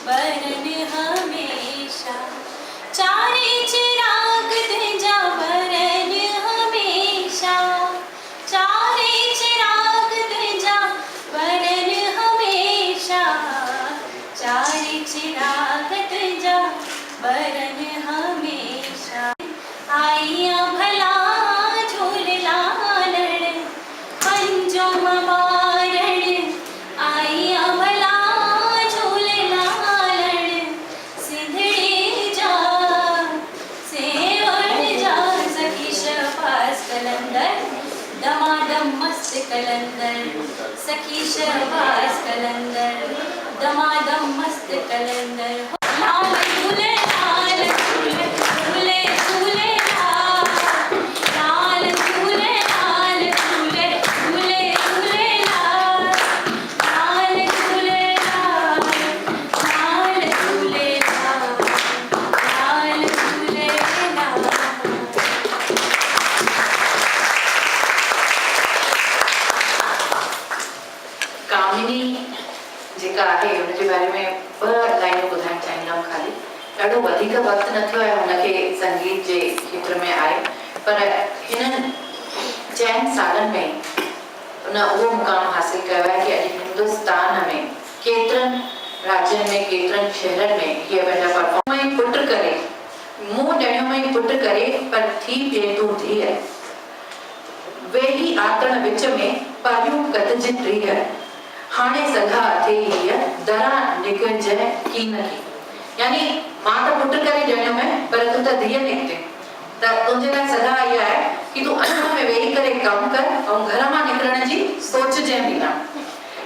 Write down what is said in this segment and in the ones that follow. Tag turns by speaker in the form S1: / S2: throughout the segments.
S1: बरन हमेशा। चारे चिराग तुझा बरन हमेशा, चारे चिराग तुझा बरन हमेशा, चारे चिराग तुझा बरन हमेशा। आइया भला झूललालण पंजुम मारण, आइया भला झूललालण सिंधड़ी जा सेवण जा। सखी शहबाज कलंदर दमादम मस्त कलंदर, सखी शहबाज कलंदर दमादम मस्त कलंदर। लाल झूले लाल झूले झूले झूले लाल, लाल झूले लाल झूले झूले झूले लाल, लाल झूले लाल, लाल झूले लाल, लाल झूले लाल।
S2: कामिनी जेका आहे उनजे बारे में ॿ लाइनूं ॿुधाइण चाहींदमि। ख़ाली ॾाढो वधीक वक़्तु न थियो आहे हुनखे संगीत जे क्षेत्र में आहे, पर हिननि 4 सालनि में उन उहो मुक़ाम हासिल कयो आहे कि अॼु हिंदुस्तान में केतिरनि राज्यनि में केतिरनि शहरनि में इहे पंहिंजा परफॉर्म पुट करे मूं ॾणियो में पुट करे पर थी पिए तूं धीअ, वेही आतण विच में पारियूं कतजी प्रिय, हाणे सघा अथे हीअ दरा निकिरजे कीन की। यानी मां त पुट करे ॼणियो में पर तूं त धीअ निकिते, त तुंहिंजे लाइ सलाह इहा आहे कि तूं अञा में वेही करे कमु कर ऐं घर मां निकिरण जी सोचजे बि न।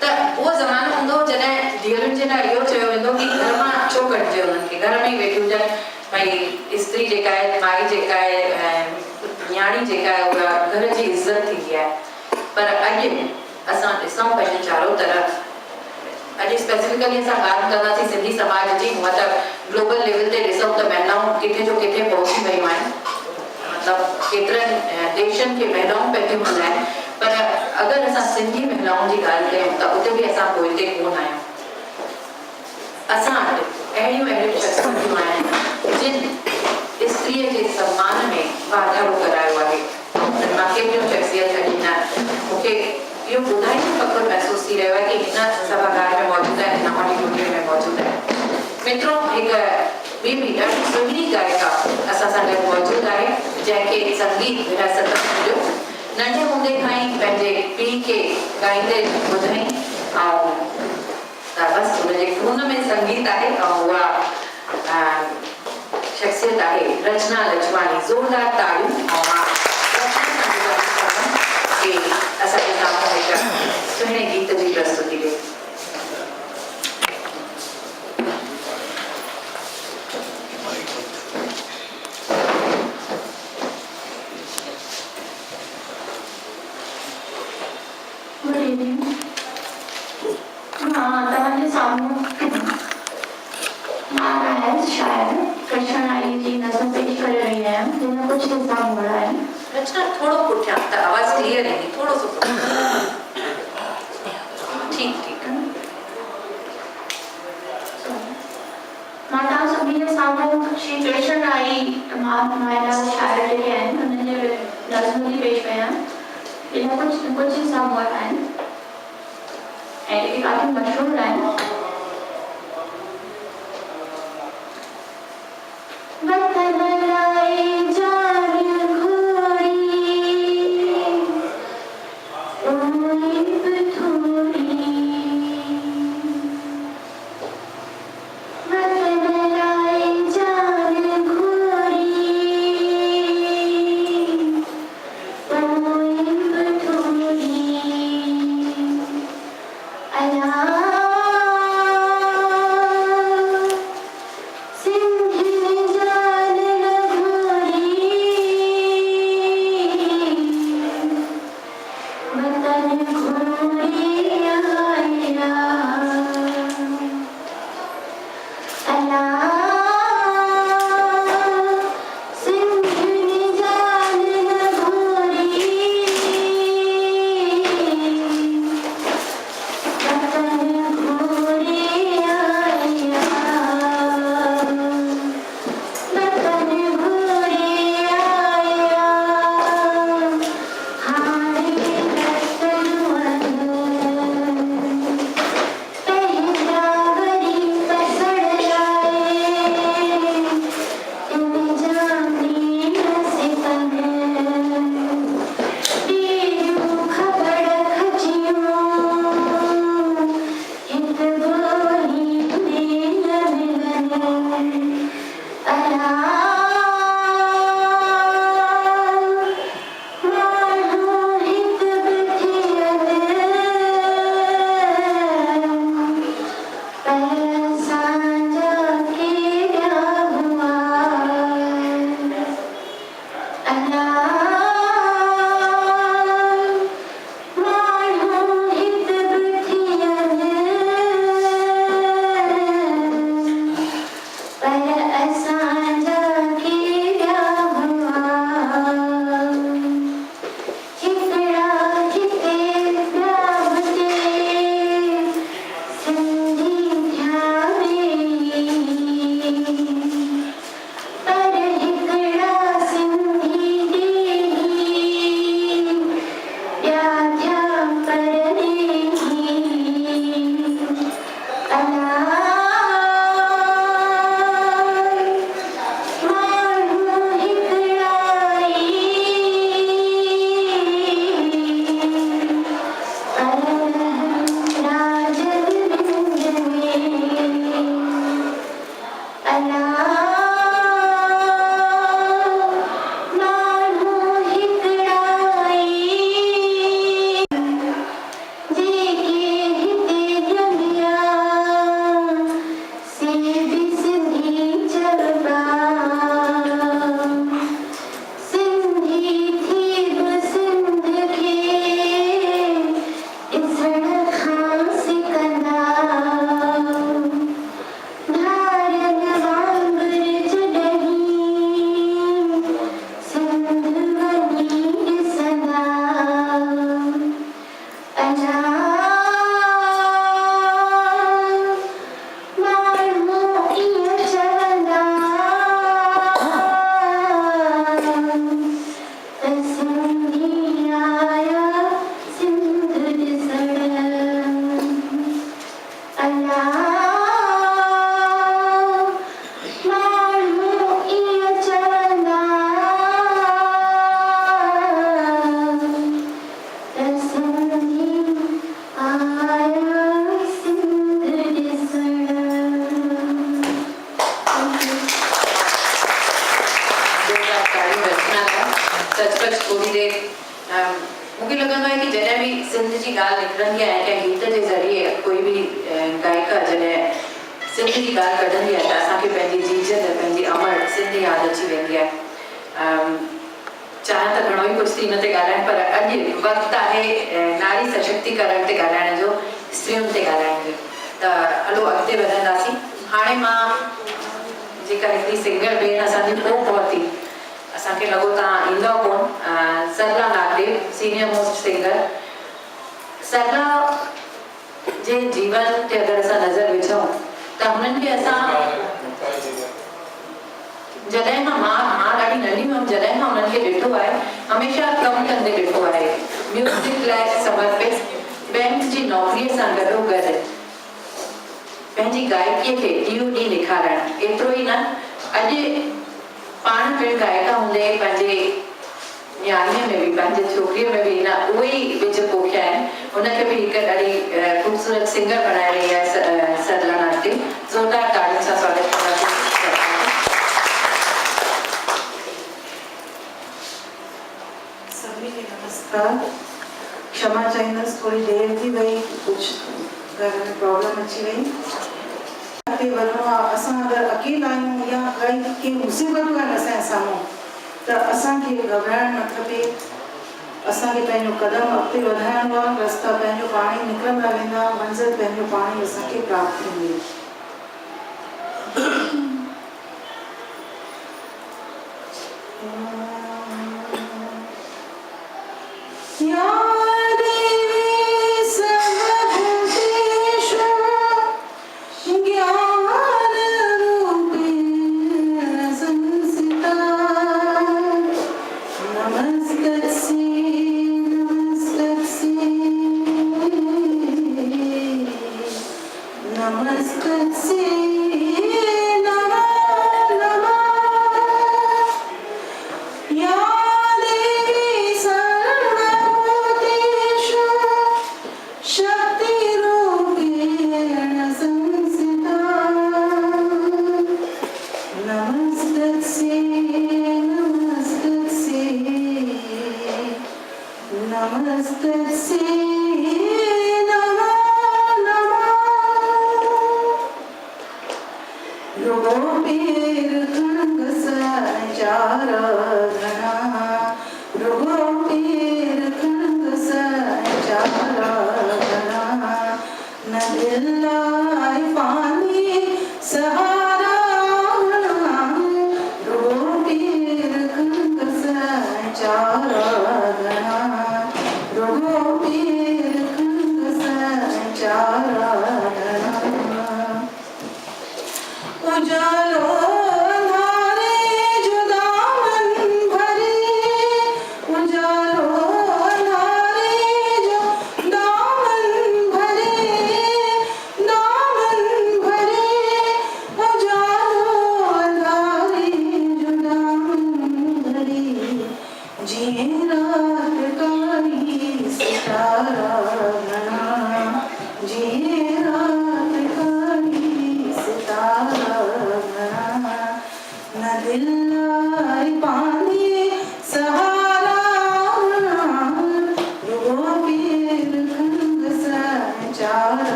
S2: त उहो ज़मानो हूंदो जॾहिं धीअरुनि जे लाइ इहो चयो वेंदो कि घर मां छो कढिजे, उन्हनि खे घर में ई वेठी हुजनि, भई स्त्री जेका आहे माई जेका आहे न्याणी जेका आहे उहा घर जी इज़त थींदी आहे। पर अॼु असां ॾिसूं पंहिंजे चारो तरफ़, अॼु स्पेसिफिकली असां ॻाल्हि कंदासीं सिंधी समाज जी, हूअं त ग्लोबल लेवल ते ॾिसूं त महिलाऊं किथे जो किथे पहुची वियूं आहिनि, मतिलबु केतिरनि देशनि खे महिलाऊं पंहिंजियूं हलाइनि, पर अगरि असां सिंधी महिलाउनि जी ॻाल्हि कयूं त उते बि असां पोइते कोन आहियूं। असां वटि अहिड़ियूं शख़्सियतूं आहिनि जिन स्त्रीअ जे सम्मान में वाधारो करायो आहे। मां केतिरियूं शख़्सियत अॼु न मूंखे इहो ॿुधाईंदो फ़ख़्रु महसूसु थी रहियो आहे कि हिन सभागार में मौजूदु आहिनि, हिन ऑडिटोरियम में मौजूदु आहिनि। मित्रों, हिकु ॿी बि ॾाढी सुहिणी गायिका असां सां गॾु मौजूदु आहे जंहिंखे संगीत विरासत मिलियो। नंढे हूंदे खां ई पंहिंजे पीउ खे ॻाईंदे ॿुधई ऐं बसि हुनजे खून में संगीत आहे ऐं उहा शख़्सियत आहे रचना लजवानी। ज़ोरदार ताड़ियूं। ऐं मां कि असांजे साम्हूं हिकु सुहिणे गीत जी प्रस्तुति ॾिए।
S3: तव्हांजे साम्हूं मां ॻाइण शायदि कृष्ण आई जी नज़र पेश करे रही आहियां, जंहिंजा कुझु हिस्सा मोड़ा आहिनि।
S2: रचना थोड़ो पुठियां त आवाज़ क्लियर ईंदी, थोड़ो सो ठीक ठीक।
S3: मां तव्हां सभिनी जे साम्हूं श्री कृष्ण आई तमामु नुमाइंदा शाइर जेके आहिनि उन्हनि जे नज़मूं थी पेश कयां, जंहिंजा कुझु हिस्सा मोड़ा आहिनि ऐं जेके काफ़ी मशहूरु आहिनि। Allah
S2: सचपच थोड़ी देर मूंखे लॻंदो आहे कि जॾहिं बि सिंध जी ॻाल्हि निकिरंदी आहे कंहिं गीत जे ज़रिए कोई बि गायिका जॾहिं सिंध जी ॻाल्हि कढंदी आहे त असांखे पंहिंजी जीजत पंहिंजी अमर सिंध यादि अची वेंदी आहे। चाहियां त घणो ई कुझु थी हिन ते ॻाल्हाइण, पर अॼु वक़्तु आहे नारी सशक्तिकरण ते ॻाल्हाइण जो, स्त्रियुनि ते ॻाल्हाइण जो। त हलो अॻिते वधंदासीं। हाणे मां जेका हिकिड़ी सिंगर भेण असांजी पोइ पहुती, असांखे लॻो तव्हां ईंदव कोन, Sarla Nagdev senior most singer. Sarla जे जीवन ते अगरि असां नज़र विझूं त हुननि खे असां जॾहिं खां मां ॾाढी नंढी हुअमि, जॾहिं खां हुननि खे ॾिठो आहे, हमेशह कमु कंदे ॾिठो आहे, म्यूज़िक लाइ समर्पित, बैंक जी नौकरीअ सां गॾोगॾु पंहिंजी गायकीअ खे ॾींहों ॾींहुं निखारणु। एतिरो ई न, अॼु पाण पिणु गायका हूंदे पंहिंजे न्याणीअ में बि, पंहिंजे छोकिरीअ में बि उहे ई विझ पोखिया आहिनि। उनखे बि हिकु ॾाढी ख़ूबसूरत सिंगर बणाए रही आहे सरला नागदेव। ज़ोरदार ताड़ियुनि सां स्वागत कंदासीं।
S4: सभी खे नमस्कार। क्षमा चाहींदसि, थोड़ी देर थी वई, कुछ घर में प्रॉब्लम अची वई। अॻिते वञिणो आहे, असां अगरि अकेला आहियूं या काई कंहिं मुसीबतूं आहिनि असांजे साम्हूं, त असांखे घबराइणु न खपे। असांखे पंहिंजो क़दम अॻिते वधाइणो आहे, रस्ता पंहिंजो पाण ई निकिरंदा वेंदा, मंज़िल पंहिंजो पाण ई असांखे प्राप्त थींदी।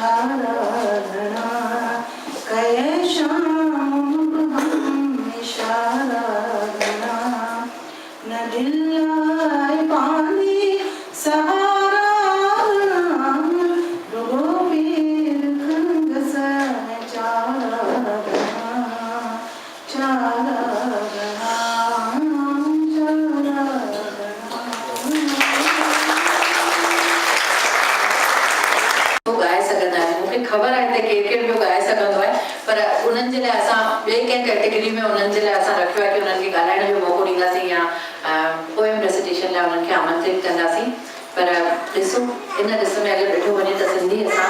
S4: आराधना कहे श्याम इशाराधना न दिल आए पानी सहारा गोपीर खंग से चाराधना चाराधना
S2: खबर आहे त केर केर ॿियो ॻाए सघंदो आहे पर उन्हनि जे लाइ असां ॿिए कंहिं कैटेगरी में उन्हनि जे लाइ असां रखियो आहे कि उन्हनि खे ॻाल्हाइण जो मौक़ो ॾींदासीं या पोएम रेसिटेशन लाइ उन्हनि खे आमंत्रित कंदासीं पर ॾिसो इन ॾिस में अगरि ॾिठो वञे त सिंधी असां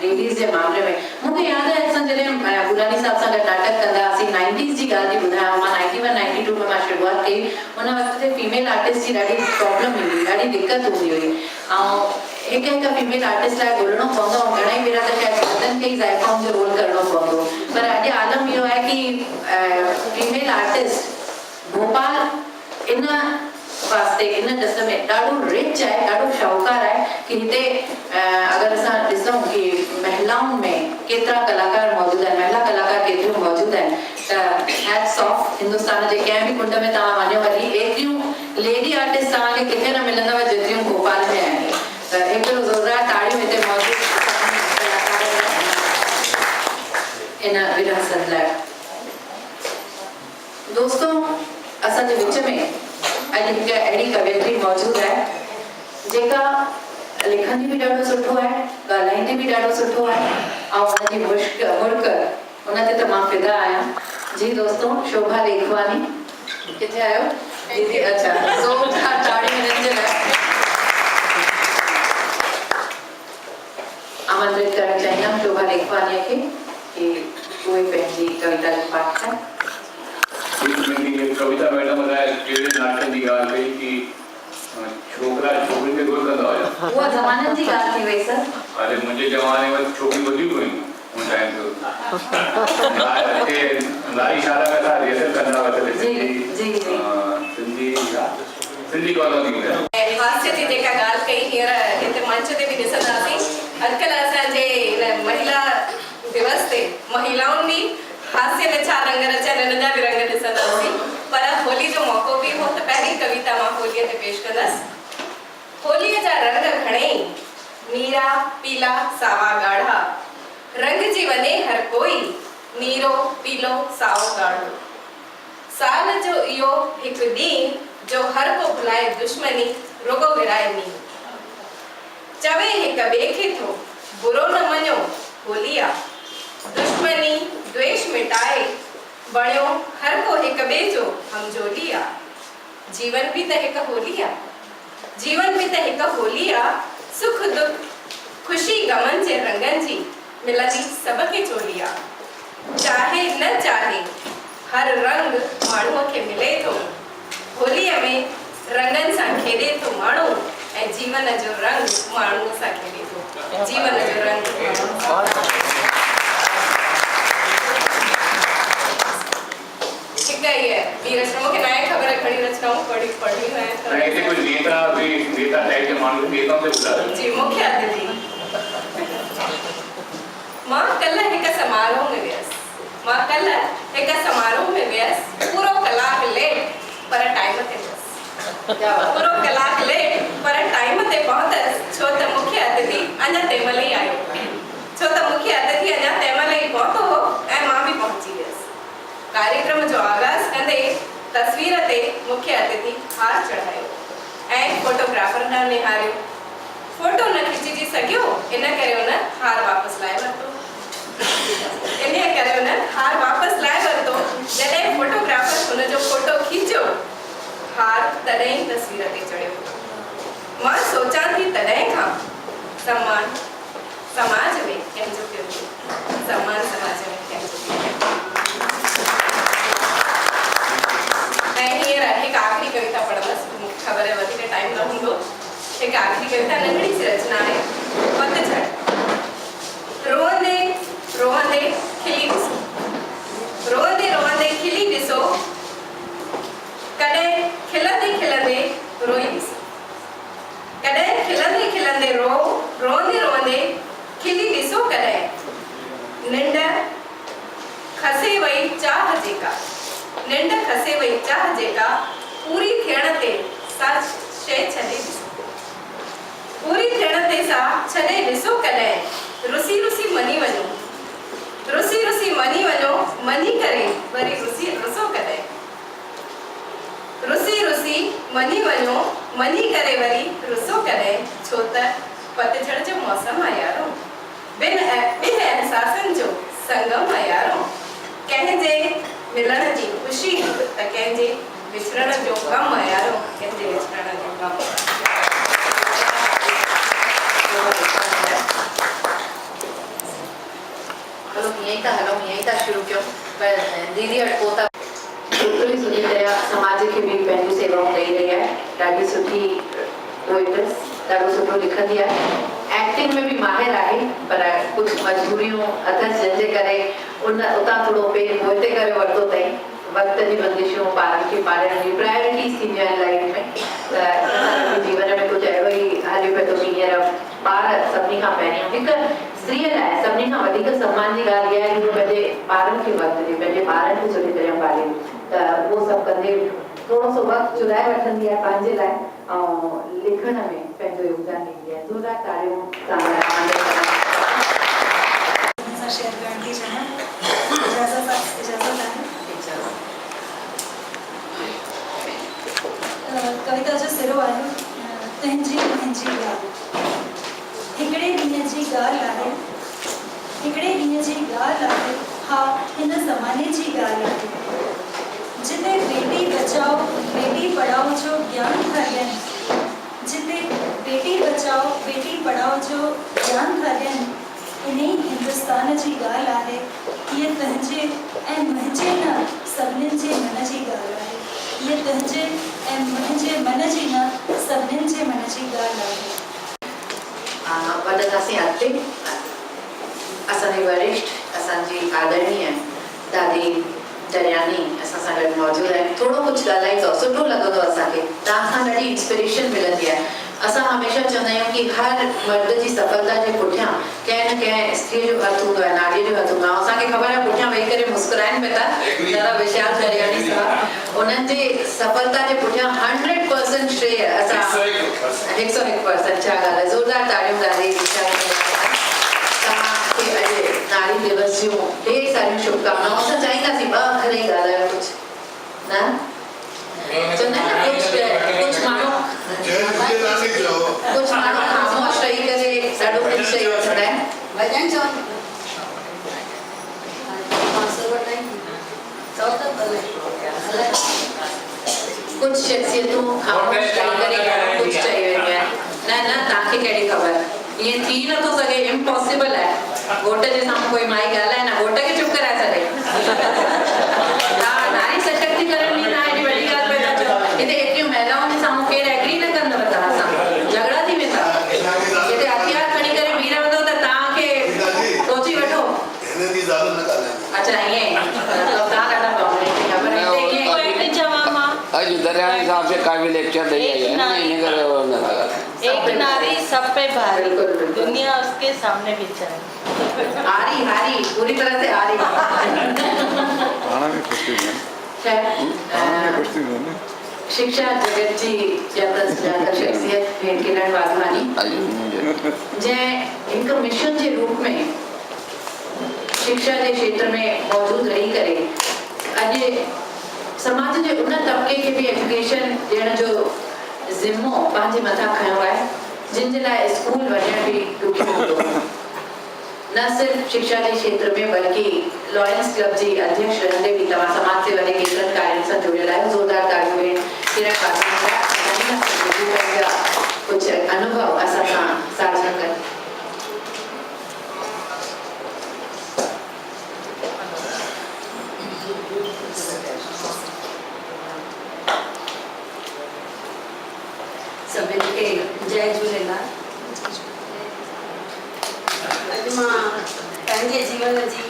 S2: लेडीज़ जे मामले में मूंखे यादि आहे असां जॾहिं गुलानी साहब सां गॾु नाटक कंदा हुआसीं 90s जी ॻाल्हि थी ॿुधायां मां 91 92 में मां शुरूआत कई उन वक़्त ते फीमेल आर्टिस्ट जी ॾाढी प्रॉब्लम ईंदी हुई ॾाढी दिक़त हूंदी हुई ऐं हिकु हिकु फीमेल आर्टिस्ट लाइ ॻोल्हणो पवंदो ऐं घणेई भेरा त शायदि मर्दनि खे ई ज़ाइफ़ाउनि जो रोल करणो पवंदो पर अॼु आलम इहो आहे कि फीमेल आर्टिस्ट भोपाल इन वास्ते इन ॾिस में ॾाढो रिच आहे ॾाढो शाहूकार आहे कि हिते अगरि असां ॾिसूं कि महिलाउनि में केतिरा कलाकार मौजूदु आहिनि महिला कलाकार केतिरियूं मौजूदु आहिनि त हैट्स ऑफ हिंदुस्तान जे कंहिं बि कुंड में तव्हां वञो हली एतिरियूं लेडी आर्टिस्ट तव्हांखे किथे न मिलंदव जेतिरियूं भोपाल में आहिनि त हिकिड़ो ज़ोरदार ताड़ियूं हिते मौजूदु इन विरासत लाइ दोस्तों असांजे विच में अॼु हिकु अहिड़ी कवियत्री मौजूदु आहे जेका लिखंदी बि ॾाढो सुठो आहे ॻाल्हाईंदी बि ॾाढो सुठो आहे ऐं हुनजी मुश्क मुड़क उन ते त मां फिदा आहियां जी दोस्तों शोभा लेखवानी किथे आयो दीदी अच्छा ज़ोरदार ताड़ियूं हिननि जे लाइ आमंत्रित करणु चाहींदमि शोभा लेखवानीअ खे कि उहे पंहिंजी कविता जो पाठ कनि
S5: कविता मैडम ॿुधाए कहिड़े नाटकनि जी ॻाल्हि कई कि छोकिरा छोकिरियुनि खे कोन कंदा हुया
S2: उहा ज़माननि जी ॻाल्हि थी वई सर
S5: अरे मुंहिंजे ज़माने में छोकिरियूं वधीक हुयूं उन टाइम ते लारी इशारा में था रिहर्सल कंदा हुआ सिंधी कॉलोनी में
S6: हास्य जी जेका ॻाल्हि कई हींअर हिते मंच ते बि ॾिसंदासीं अॼुकल्ह असांजे महिला दिवस ते महिलाउनि बि हास्य में छा रंग रचिया हिननि जा बि रंग ॾिसंदासीं पर होली जो मौक़ो बि हो त पहिरीं कविता मां होलीअ ते पेश कंदसि होलीअ जा रंग घणेई नीरा पीला सावा ॻाढ़ा रंग जी वञे हर कोई नीरो पीलो साओ ॻाढ़ो साल जो इहो हिकु ॾींहुं जो हर को भुलाए दुश्मनी रुगो विराए नींहुं चवे हिक ॿिए खे थो बुरो न मञो होली आ दुश्मनी द्वेष मिटाए बणियो हर को हिक ॿिए जो हमजोली आ जीवन भी त हिक होली आ जीवन भी त हिक होली आ सुख दुख खुशी गमन जे रंगन जी मिलंदी सबके चोली आ चाहे न चाहे हर रंग माण्हूअ खे मिले थो होलीअ में रंगन सां खेॾे थो माण्हू ऐं जीवन जो रंग माण्हूअ सां खेॾे थो जीवन जो रंग हिकु इहे वीर श्रमो खे नाहे ख़बर घणी रचनाऊं पढ़ी है
S5: ऐसे कोई नेता टाइप के माण्हू नेताओं से ॿुधायो
S6: जी मुख्य अतिथि मां कल्ह हिकु समारोह में वियसि पूरो कलाक लेट पर टाइम ते पहुतसि छो त मुख्य अतिथि अञा तंहिंमहिल ई आयो पहुतो हो ऐं मां बि पहुची वियसि कार्यक्रम जो आगाज़ कंदे तस्वीर ते मुख्य अतिथि हार चढ़ायो ऐं फोटोग्राफर न निहारियो फोटो न खिचिजी सघियो इन करे उन हार वापसि लाइ वरितो जॾहिं फोटोग्राफर हुनजो फोटो खीचियो हार तॾहिं तस्वीर ते चढ़ियो मां सोचां थी तॾहिं खां सम्मान समाज में कंहिंजो पियो सम्मान समाज में कंहिंजो ऐं हींअर हिकु आख़िरी कविता पढ़ंदसि मूंखे ख़बर आहे वधीक टाइम न हूंदो हिकु आख़िरी कविता नंढड़ी सी रचना आहे पतझड़ रोअंदे रोअंदे खिली ॾिसो रोअंदे रोअंदे खिली ॾिसो कॾहिं खिलंदे खिलंदे रोई ॾिसो कॾहिं खिलंदे खिलंदे रोअंदे रोअंदे जेका निंड खसे वई चाह जेका पूरी थियण ते सा शइ छॾे ॾिसो पूरी थियण ते सा छॾे ॾिसो कॾहिं रुसी रुसी मनी वञो रुसी रुसी मनी वञो मनी करे वरी रुसो कॾहिं रुसी रुसी मनी वञो मनी करे वरी रुसो कॾहिं छो त पतझड़ जो मौसम आहे यारो ॿिन एहसासनि जो संगम आहे यारो कंहिंजे मिलण जी ख़ुशी त कंहिंजे विछड़ण जो ग़म आहे यारो कंहिंजे विछड़ण जो ग़म
S2: हलो यहीं था शुरू कयो पर दीदी अटको था बिल्कुल सुठी तरह समाज के भी पंहिंजूं सेवाऊं ॾेई रही है ॾाढी सुठी पोइट्स ॾाढो सुठो लिखंदी आहे एक्टिंग में भी माहिर आहे पर कुछ मजबूरियूं अथसि जंहिंजे करे उतां थोरो पेर पोइते करे वरितो अथई वक़्त जी बंदिशूं ॿारनि खे पाढ़ण जी प्रायोरिटीज़ थींदियूं आहिनि लाइफ में त असांजे जीवन में कुझु अहिड़ो ई हली पियो थो कि हींअर ॿार सभिनी खां पहिरियों हिकु स्त्रीअ लाइ सभिनी खां वधीक सम्मान जी ॻाल्हि इहा आहे कि पंहिंजे ॿारनि खे वक़्तु ॾे पंहिंजे ॿारनि खे सुठी तरह पाले त उहो सभु कंदे थोरो सो वक़्तु चुराए वठंदी आहे पंहिंजे लाइ ऐं लिखण में पंहिंजो योगदान ॾींदी आहे ज़ोरदार तालियूं सां
S7: शेयर करण थी चाहियां इजाज़त आहे कविता जो सिरो आहे तुंहिंजी मुंहिंजी ॻाल्हि हिकिड़े ॾींहं जी ॻाल्हि आहे हिकिड़े ॾींहं जी ॻाल्हि आहे हा हिन ज़माने जी ॻाल्हि आहे जिते बेटी बचाओ बेटी पढ़ाओ जो ज्ञान था ॾियनि जिते बेटी बचाओ बेटी पढ़ाओ जो ज्ञान था ॾियनि इन हिंदुस्तान जी ॻाल्हि आहे हीअ तुंहिंजे ऐं मुंहिंजे न सभिनीनि जे मन जी ॻाल्हि आहे हीअ तुंहिंजे ऐं मुंहिंजे मन जी न सभिनीनि जे मन जी ॻाल्हि आहे
S2: वधंदासीं अॻिते असांजी वरिष्ठ असांजी आदरणीय दादी दरियानी असां सां गॾु मौजूदु आहिनि थोरो कुझु ॻाल्हाईंदो सुठो लॻंदो असांखे तव्हां खां ॾाढी इंस्पिरेशन मिलंदी आहे असां हमेशह चवंदा आहियूं कि हर मर्द जी सफलता जे पुठियां कंहिं न कंहिं स्त्रीअ जो हथु हूंदो आहे नारीअ जो हथु हूंदो आहे असांखे ख़बर आहे पुठियां वेही करे मुस्कुराइनि पिया था दादा विशाल दरियानी साहब उन्हनि जे सफलता जे पुठियां 100% श्रेय असां 101% छा ॻाल्हि आहे ज़ोरदार ताड़ियूं दादी तव्हांखे अॼु नारी दिवस जूं ढेर सारियूं शुभकामनाऊं असां चाहींदासीं ॿ अखर ई ॻाल्हायो कुझु न चवंदा आहिनि न कुझु माण्हू ख़ामोश रही करे ॾाढो कुझु चई वठंदा आहिनि भॼन चवनि कुझु शख़्सियतूं ख़ामोश रही करे कुझु चई वेंदियूं आहिनि न न तव्हांखे कहिड़ी ख़बर ईअं थी नथो सघे इम्पॉसिबल आहे घोट जे साम्हूं कोई माई ॻाल्हाए न घोट खे चुप कराए छॾे नारी सशक्तिकरण में तव्हां हेॾी वॾी ॻाल्हि पिया था चओ हिते एतिरियूं महिलाउनि जे साम्हूं केरु एग्री न कंदव तव्हां सां झगड़ा थी वेंदा हिते हथियार खणी करे बीह रहंदो त तव्हांखे सोची वठो अच्छा ईअं तव्हां ॾाढा डॉमिनेटिंग आहे पर हिते
S8: आज दरियानी साहब से काफी लेक्चर दे
S9: एक नारी सब पे भारी दुनिया उसके सामने बिचारी
S2: हारी हारी पूरी तरह से हारी शिक्षा जगत जी ज्यादा शख्सियत भेण किरण वाधवानी जंहिं हिकु मिशन जे रूप में शिक्षा के क्षेत्र में मौजूद रही करे अॼु समाज के उन तबके के भी एजुकेशन ॾियण जो ज़िम्मो पंहिंजे मथां खयो आहे जिन जे लाइ स्कूल वञण बि ॾुखियो हूंदो न सिर्फ शिक्षा के क्षेत्र में बल्कि लॉयंस क्लब जी अध्यक्ष रहंदे भी तव्हां समाज सेवा के केतिरनि कार्यनि सां जुड़ियल आहियो ज़ोरदार तालियूं भेण किरण वाधवानी जा कुझु अनुभव असां सां साझा कनि
S9: सभिनी खे जय झूलेलाल अॼु मां पंहिंजे जीवन जी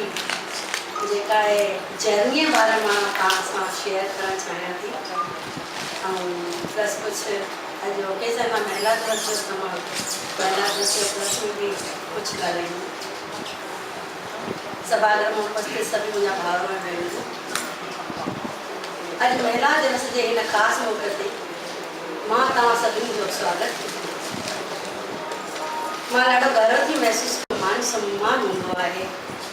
S9: जेका आहे जर्नीअ बारे मां तव्हां सां शेयर करणु चाहियां थी ऐं प्लस कुझु अॼु ओकेज़न मां महिला दिवस जो त मां महिला दिवस जे प्लस में बि कुझु ॻाल्हाईंदमि सभागर में उपस्थित सभी मुंहिंजा भाउर ऐं भेनरूं अॼु महिला दिवस जे हिन ख़ासि मौक़े ते मां तव्हां सभिनी जो स्वागत थी मां ॾाढो गर्व थी महसूसु कयो मान सम्मान हूंदो आहे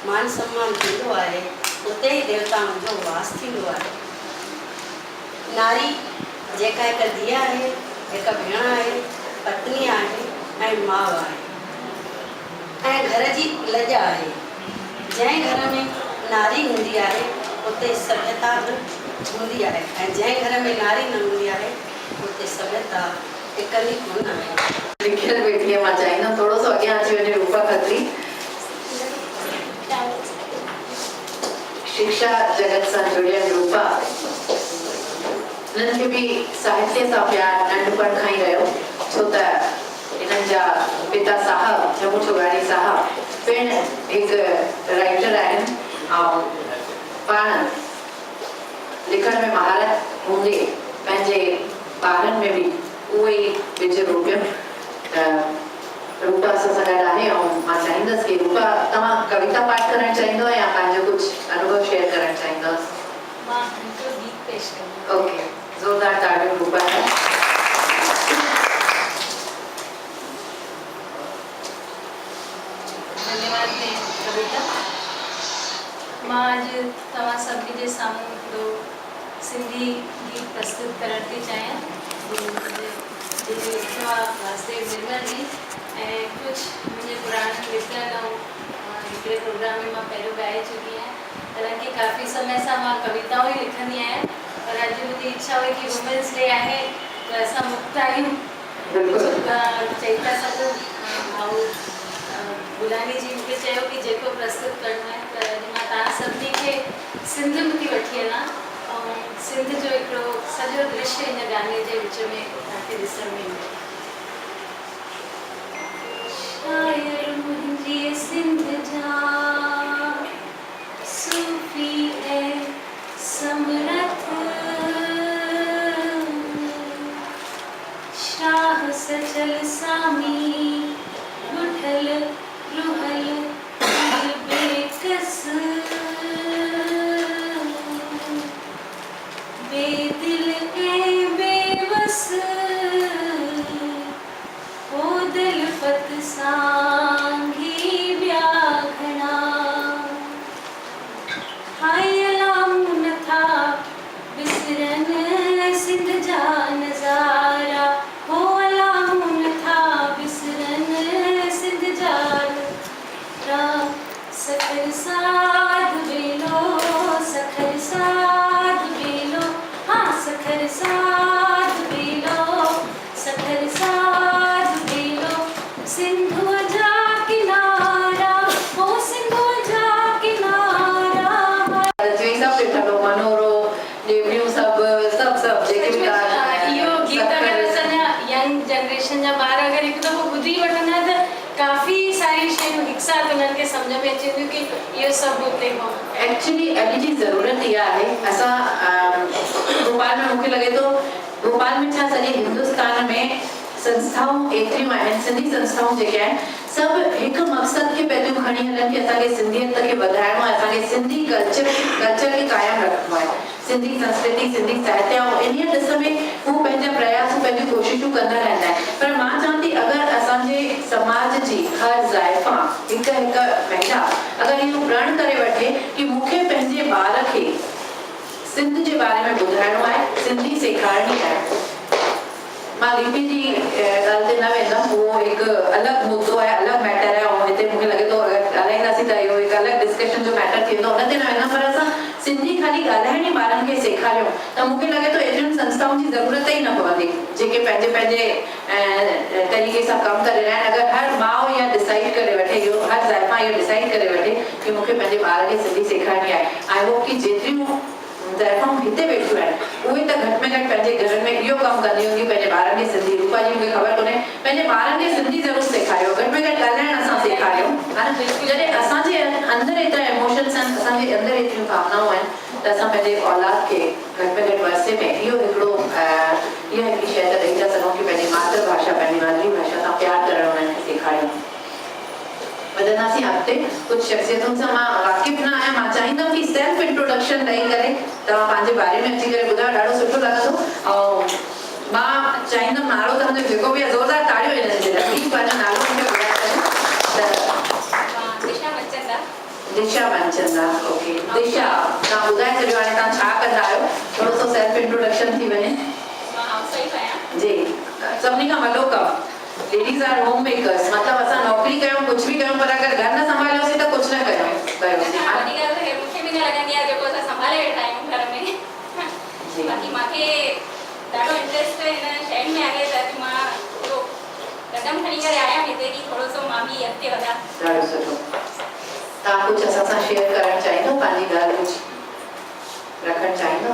S9: मान सम्मान थींदो आहे उते ई देवताउनि जो वास थींदो आहे नारी जेका हिकु धीअ आहे हिकु भेण आहे पत्नी आहे ऐं माउ आहे ऐं घर जी लॼ आहे जंहिं घर में नारी हूंदी आहे उते सभ्यता बि हूंदी आहे ऐं जंहिं घर में नारी न हूंदी आहे उते सभ्यता हिकु कोन आहे
S2: लिखियल वेठी है मां चाहींदमि थोरो सो अॻियां अची वञे रूपा खत्री शिक्षा जगत सां जुड़ियल रूपा हिननि खे बि साहित्य सां प्यार नंढपण खां ई रहियो छो त हिननि जा पिता साहब जम्मू चोगाणी साहब पिण हिकु राइटर आहिनि ऐं पाण लिखण में महारत हूंदे पंहिंजे ॿारनि में बि उहो ई विझ रोपियमि रूपा असां सां गॾु आहे ऐं मां चाहींदसि कि रूपा तव्हां कविता पाठ करणु चाहींदव या पंहिंजो कुझु अनुभव शेयर करणु चाहींदव
S1: मां हिकिड़ो गीत पेश कंदमि
S2: ओके ज़ोरदार ताड़ियूं रूपा है
S1: धन्यवाद ने कविता मां अॼु तव्हां सभिनी जे साम्हूं हिकिड़ो सिंधी गीत प्रस्तुत करण थी चाहियां लिखियो आहे वासुदेव निर्मल जी ऐं कुझु मुंहिंजे पुराणनि गीतनि ऐं हिकिड़े प्रोग्राम में मां पहिरियों ॻाए चुकी आहियां हालांकि काफ़ी समय सां मां कविताऊं ई लिखंदी आहियां पर अॼु मुंहिंजी इच्छा हुई कि वुमेन्स डे आहे त असां मुक्त आहियूं चई था सघूं भाऊ गुलानी जी मूंखे चयो कि जेको प्रस्तुत करिणो आहे त अॼु मां तव्हां सभिनी खे सिंध में थी वठी हलां ऐं सिंध जो हिकिड़ो सॼो दृश्य हिन गाने जे विच में तव्हांखे ॾिसण में ईंदो शायर मुंहिंजी सिंध जा सूफ़ी ऐं समरथ शाह सचल सामी रुठल रुहल बेकस बेदिल ऐं बेबस हो दिल फत सांगी ॿिया घणा हाय अलामूं नथा विसरनि सिंध जा नज़ारा हो अलामूं नथा विसरनि सिंध जा नज़ारा सखर साध बेलो सखर साध बेलो हाँ सखर साध बेलो सखर साध बेलो सिंधु जा किनारा हो सिंधु जा किनारा
S2: जी सब ॾिठो मनोरो डेबियूं सभु जेके बि
S1: इहो गीत अगरि असांजा यंग जनरेशन जा ॿार अगरि हिकु दफ़ो ॿुधी वठंदा त काफ़ी सारी शयूं हिकु साथ उन्हनि खे सम्झ में अचे थियूं कि इहो सभु हुते हो
S2: एक्चुअली अॼु जी ज़रूरत इहा आहे असां भोपाल में मूंखे लॻे थो भोपाल में छा सॼे हिंदुस्तान में संस्थाऊं एतिरियूं आहिनि सिंधी संस्थाऊं जेके आहिनि सभु हिकु मक़सद खे पंहिंजो खणी हलनि कि असांखे सिंधियत खे वधाइणो आहे असांखे सिंधी कल्चर खे क़ाइमु रखिणो आहे सिंधी संस्कृति सिंधी साहित्य ऐं इन ॾिस में हू पंहिंजा प्रयास पंहिंजी कोशिशूं कंदा रहंदा आहिनि पर मां चवां थी अगरि असांजे समाज जी हर ज़ाइफ़ा हिकु महिला अगरि इहो प्रण करे वठे कि मूंखे पंहिंजे ॿार खे सिंध जे बारे में ॿुधाइणो आहे सिंधी सेखारणी आहे मां लिपि जी ॻाल्हि ते न वेंदमि उहो हिकु अलॻि मुद्दो आहे अलॻि मैटर आहे ऐं हिते मूंखे लॻे थो अगरि ॻाल्हाईंदासीं त इहो हिकु अलॻि डिस्कशन जो मैटर थी वेंदो हुन ते न वेंदमि पर असां सिंधी खाली ॻाल्हाइण ई ॿारनि खे सेखारियूं त मूंखे लॻे थो एतिरियुनि संस्थाउनि जी ज़रूरत ई न पवंदी जेके पंहिंजे तरीक़े सां कमु करे रहिया आहिनि अगरि हर माउ इहा डिसाइड करे वठे इहो हर ज़ाइफ़ा इहो डिसाइड करे वठे कि मूंखे पंहिंजे ॿार खे सिंधी सेखारणी आहे आई होप कि जेतिरियूं ज़ाइफ़ाऊं हिते वेठियूं आहिनि उहे त घटि में घटि पंहिंजे घरनि में इहो कमु कंदियूं कि पंहिंजे ॿारनि खे सिंधी रूपा जी मूंखे ख़बर कोन्हे पंहिंजे ॿारनि खे सिंधी ज़रूरु सेखारियो घटि में घटि ॻाल्हाइण असां सेखारियूं हा न जॾहिं असांजे अंदरि एतिरा इमोशन्स आहिनि असांजे अंदरि एतिरियूं भावनाऊं आहिनि त असां पंहिंजे औलाद खे घटि में घटि वरसे में इहो हिकिड़ो इहा हिकिड़ी शइ त ॾेई था सघूं कि पंहिंजी मातृभाषा पंहिंजी मातृभाषा सां प्यारु करणु उन्हनि खे सेखारियूं वधंदासीं अॻिते कुझु शख़्सियतुनि सां मां वाक़िफ़ न आहियां मां चाहींदमि कि सेल्फ इंट्रोडक्शन ॾेई करे तव्हां पंहिंजे बारे में अची करे ॿुधायो, ॾाढो सुठो लॻंदो। ऐं मां चाहींदमि नालो तव्हांजो जेको बि आहे ज़ोरदार ताड़ियूं हिननि जे लाइ, प्लीज़ पंहिंजो नालो मूंखे ॿुधाए छॾियो। दिशा मनचंदा, ओके। दिशा, तव्हां ॿुधाए छॾियो हाणे तव्हां छा कंदा आहियो, थोरो सो सेल्फ इंट्रोडक्शन थी वञे। जी, सभिनी खां वॾो कमु, लेडीज़ आर होम मेकर्स, मतिलबु असां नौकिरी कयूं कुझु बि कयूं, पर अगरि घर न संभालियोसीं त कुझु न कयूं।
S1: ॾाढो इंट्रस्ट हिन शइ में आहे त मां थोरो कदम खणी करे आहियां हिते की थोरो सो मां बि अॻिते वधां।
S2: ॾाढो सुठो। तव्हां कुझु असां सां शेयर करणु चाहींदो, पंहिंजी ॻाल्हि कुझु रखणु चाहींदो?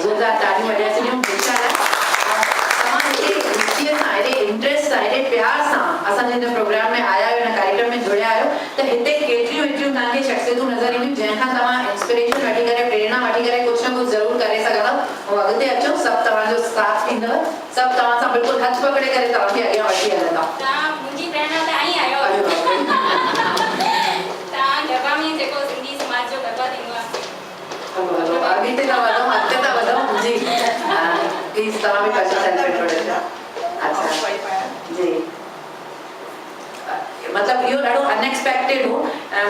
S2: ज़ोरदार ताड़ियूं वॼाए छॾियूं दिशा लाइ। तव्हां हेॾे रुचीअ सां, हेॾे इंट्रस्ट सां, हेॾे प्यार सां असांजे हिन प्रोग्राम में आया आहियो, हिन कार्यक्रम में जुड़िया आहियो, त हिते केतिरियूं एतिरियूं तव्हांखे शख़्सियतूं नज़र ईंदियूं जंहिंखां तव्हां इंस्पिरेशन वठी करे, प्रेरणा वठी करे कुझु न कुझु ज़रूरु करे सघंदव। ऐं अॻिते अचो, सभु तव्हांजो साथ थींदव, सभु तव्हां सां बिल्कुलु हथ पकड़े करे तव्हांखे अॻियां वठी हलंदा।
S1: तव्हां मुंहिंजी प्रेरणा त आई आहियो। तव्हां गरबा में जेको सिंधी समाज जो गरबा थींदो आहे,
S2: अॻिते था वधो, अॻिते था वधो। जी, प्लीज़ तव्हां बि पंहिंजो सेल्फ इंट्रोडक्शन। अच्छा जी, मतिलबु इहो ॾाढो अनएक्सपेक्टेड हो।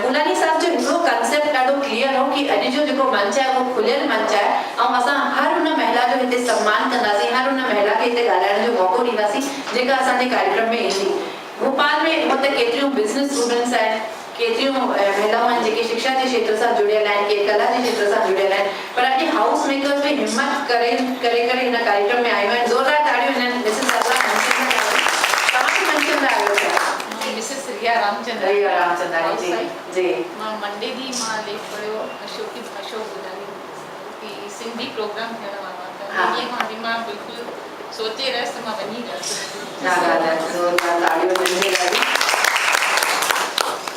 S2: मुलानी साहब जो हिकिड़ो कंसेप्ट ॾाढो क्लियर हो कि अॼु जो जेको मंच आहे उहो खुलियल मंच आहे, ऐं असां हर उन महिला जो हिते सम्मान कंदासीं, हर उन महिला खे हिते ॻाल्हाइण जो मौक़ो ॾींदासीं जेका असांजे कार्यक्रम में ईंदी। भोपाल में हुते केतिरियूं बिज़नेस स्टूडेंट्स आहिनि, केतिरियूं महिलाऊं आहिनि जेके शिक्षा जे क्षेत्र सां जुड़ियल आहिनि, के कला जे क्षेत्र सां जुड़ियल आहिनि, पर अॼु हाउस मेकर्स बि हिम्मत करे हिन कार्यक्रम में आयूं आहिनि। ज़ोरदार ताड़ियूं हिननि मिसिस सरला मनचंदा। तव्हां बि मनचंदा आहियो छा?
S10: मिसिस रिया रामचंदानी।
S2: रिया रामचंदानी जी जी।
S10: मां मंडे ॾींहुं मां लेख पढ़ियो अशोक ॿुधायो कि सिंधी प्रोग्राम थियण वारो आहे, त ईअं खां बि मां बिल्कुलु सोचे रहियसि त मां वञी रहियसि।
S2: ज़ोरदार ताड़ियूं हिननि जे लाइ।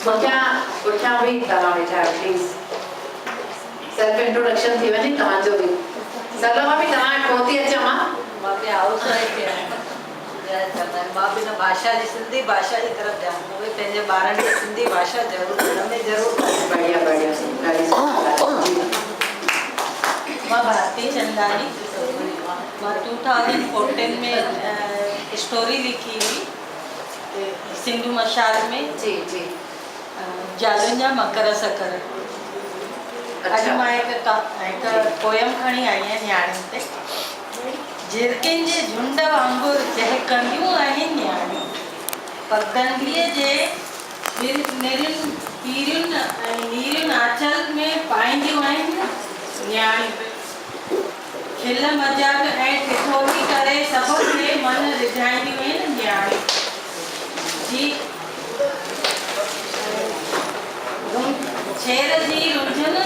S2: पुठियां बि तव्हां वेठा आहियो, प्लीज़ सेल्फ इंट्रोडक्शन थी वञे तव्हांजो बि। सरला मां बि तव्हां पहुती अचां।
S9: मां बि हाउस वाइफ आहियां। मां बि न भाषा जी, सिंधी भाषा जी तरफ़ ध्यानु, उहे पंहिंजे ॿारनि खे सिंधी भाषा ज़रूरु घर में ज़रूरु।
S2: बढ़िया बढ़िया।
S11: मां भारती चंदानी। मां 2014 में स्टोरी लिखी हुई सिंधु मशाल में।
S2: जी जी।
S11: जालुनि जा मकर सकर। अॼु मां हिकु पोयम खणी आई आहियां न्याणियुनि ते। झिरकियुनि जे झुंड वांगुरु चहकंदियूं आहिनि न्याणियूं, पगडंडीअ जे पीरियुनि ऐं नीरियुनि आंचल में पाईंदियूं आहिनि न्याणियूं। खिल मज़ाक ऐं ठिठोली करे सभु खे मन रिझाईंदियूं आहिनि न्याणियूं। जी छेर जी रुझन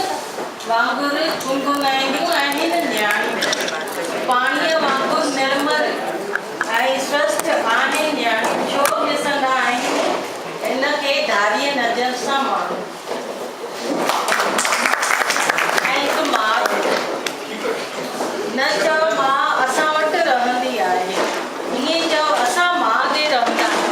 S11: वांगुरु गुनगुनाईंदियूं आहिनि न्याणियूं। पाणीअ वांगुरु निर्मल ऐं स्वस्थ आहिनि न्याणियूं। छो ॾिसंदा आहिनि हिन खे धारीअ नज़र सां माण्हू। ऐं हिकु माउ न चओ मां असां वटि रहंदी आहे, ईअं चओ असां माउ ॾे रहंदा आहियूं।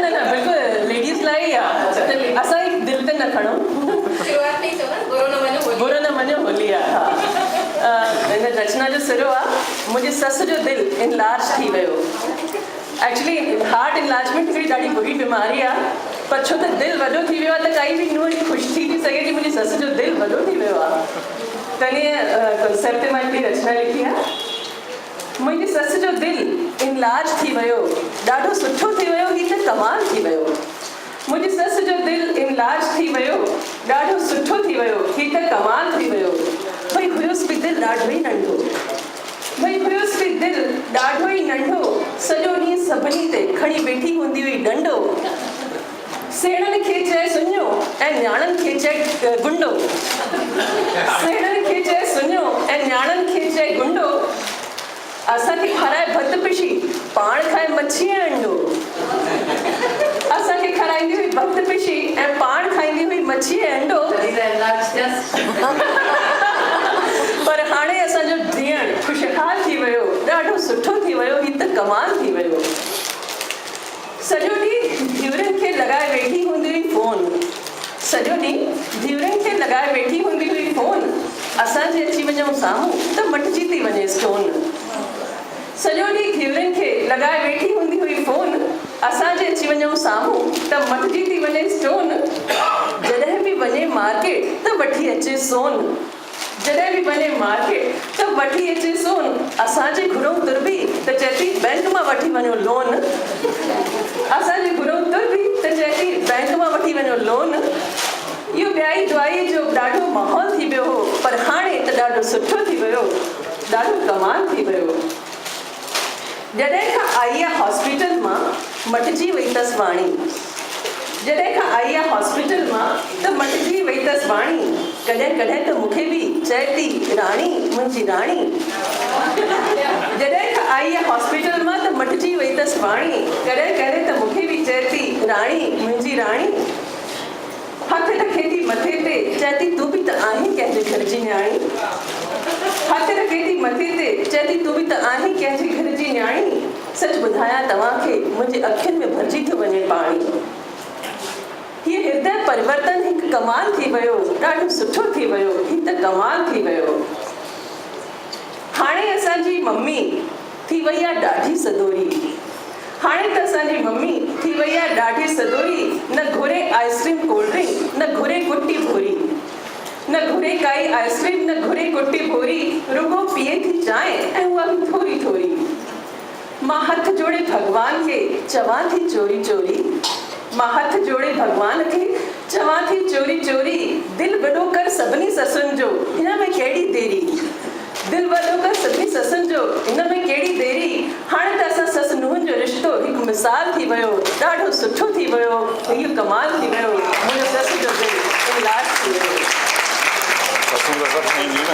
S12: न बिल्कुलु लेडीज़ लाइ ई आहे, असांजी दिलि ते न खणो। बुरो न मञो होली आहे। हिन रचना जो सिरो आहे, मुंहिंजी ससु जो दिलि इनलार्ज थी वियो। एक्चुअली हार्ट इनलार्जमेंट हिकिड़ी ॾाढी बुरी बीमारी आहे, पर छो त दिलि वॾो थी वियो आहे त काई बि नूंहं ख़ुशि थी सघे कि मुंहिंजी ससु जो दिलि वॾो थी वियो आहे। त इन कॉन्सेप्ट ते मां हिकिड़ी रचना लिखी आहे। मुंहिंजी ससु जो दिलि इनलार्ज थी वियो, ॾाढो सुठो थी वियो, ही त कमाल थी वियो। मुंहिंजी ससु जो दिलि इनलार्ज थी वियो, ॾाढो सुठो थी वियो, ही त कमाल थी वियो। भई हुयुसि बि दिलि ॾाढो ई नंढो, ॾाढो ई नंढो, सॼो ॾींहुं सभिनी ते खणी वेठी हूंदी हुई डंडो। सेणनि खे चए सुञो ऐं न्याणनि खे चए गुंडो। सेणनि खे चए सुञो ऐं न्याणनि खे चए गुंडो। असांखे खाराए भत पिशी, पाण खाए मच्छी ऐं अंडो। असांखे खाराईंदी हुई भत पिशी ऐं पाण खाईंदी हुई मच्छी ऐं अंडो। पर हाणे असांजो ॾींहुं ख़ुशहाल थी वियो, ॾाढो सुठो थी वियो, ही त कमाल थी वियो। सॼो ॾींहुं धीवरनि खे लॻाए वेठी हूंदी हुई फोन, सॼो ॾींहुं धीवरनि खे लॻाए वेठी हूंदी हुई फोन, असांजे अची वञूं साम्हूं त मटिजी थी वञे स्टोन। सॼो ॾींहुं धीवरनि खे लॻाए वेठी हूंदी हुई फोन, असांजे अची वञूं साम्हूं त मटिजी थी वञे स्टोन। जॾहिं बि वञे मार्केट त वठी अचे सोन, जॾहिं बि वञे मार्केट त वठी अचे सोन। असांजे घुरूं तुरबी त चए थी बैंक मां वठी वञो लोन, असांजे घुरूं तुरबी त चए थी बैंक मां वठी वञो लोन। इहो ॿियाई दुआई जो ॾाढो माहौल थी वियो हो, पर हाणे त ॾाढो सुठो थी वियो, ॾाढो कमाल थी वियो। जॾहिं खां आई आहे हॉस्पिटल मां मटिजी वई अथसि वाणी, जॾहिं खां आई आहे हॉस्पिटल मां त मटिजी वई अथसि वाणी। कॾहिं कॾहिं त मूंखे बि चए थी राणी मुंहिंजी राणी, जॾहिं खां आई आहे हॉस्पिटल मां त मटिजी वई अथसि वाणी। कॾहिं कॾहिं त मूंखे बि चए थी राणी मुंहिंजी राणी। हथ रखे थी मथे ते चए थी तूं बि त आहीं कंहिंजे घर जी न्याणी, हथ रखे थी मथे ते चए थी तूं बि त आहीं कंहिंजे घर जी न्याणी। सच ॿुधायां तव्हांखे मुंहिंजे अखियुनि में भरिजी थो वञे पाणी। हीअ हृदय परिवर्तन हिकु कमाल थी वियो, ॾाढो सुठो थी वियो, हीउ त कमाल थी वियो। हाणे असांजी मम्मी थी वई आहे ॾाढी सदोरी, हाणे त असांजी मम्मी थी वई आहे ॾाढी सदोरी। न घुरे आइस्क्रीम कोल्ड ड्रिंक, न घुरे कुट्टी भोरी, न घुरे काई आइस्क्रीम, न घुरे कुट्टी भोरी, रुगो पीए थी चांहि ऐं उहा बि थोरी थोरी। मां हथ जोड़े भॻवान खे चवां थी चोरी चोरी, मां हथ जोड़े भॻवान खे चवां थी चोरी चोरी। दिलि वॾो कर सभिनी ससुनि जो, हिन में कहिड़ी देरी, दिलि वॾो कर सभिनी ससुनि जो, हिन में कहिड़ी देरी। हाणे त असां ससु नुंहुं जो रिश्तो हिकु मिसाल थी वियो, ॾाढो सुठो थी वियो, इहो कमाल थी वियो। मुंहिंजो ससु जो दिलि इलाज थी वियो।
S13: ससूं त सभु ठाहींदियूं न,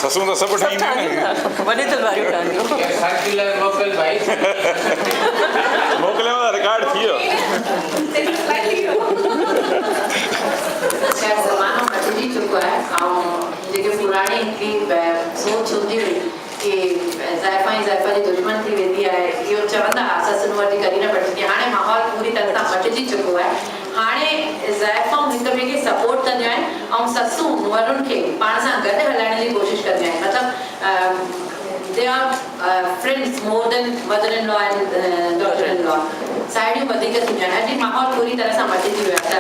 S13: ससूं त सभु ठाहींदियूं न,
S12: वॾे दिलि वारियूं ठाहींदियूं।
S13: मोकिलियो त रिकॉर्ड थी वियो।
S2: ज़मानो बदिलिजी चुको आहे ऐं जेके पुराणी हिकिड़ी सोच हूंदी हुई की ज़ाइफ़ा ई ज़ाइफ़ा जी दुश्मन थी वेंदी आहे, इहो चवंदा हुआ ससु नुंहुं जी कॾहिं न बटिजी। हाणे माहौल पूरी तरह सां मटिजी चुको आहे। हाणे ज़ाइफ़ाऊं हिक ॿिए खे सपोर्ट कंदियूं आहिनि ऐं ससूं नुंहरुनि खे पाण सां गॾु हलाइण जी कोशिशि कंदियूं आहिनि। मतिलबु they are friends more than mother-in-law and daughter-in-law. साइडियूं वधीक थींदियूं आहिनि। अॼु माहौल पूरी तरह सां मटिजी वियो आहे। त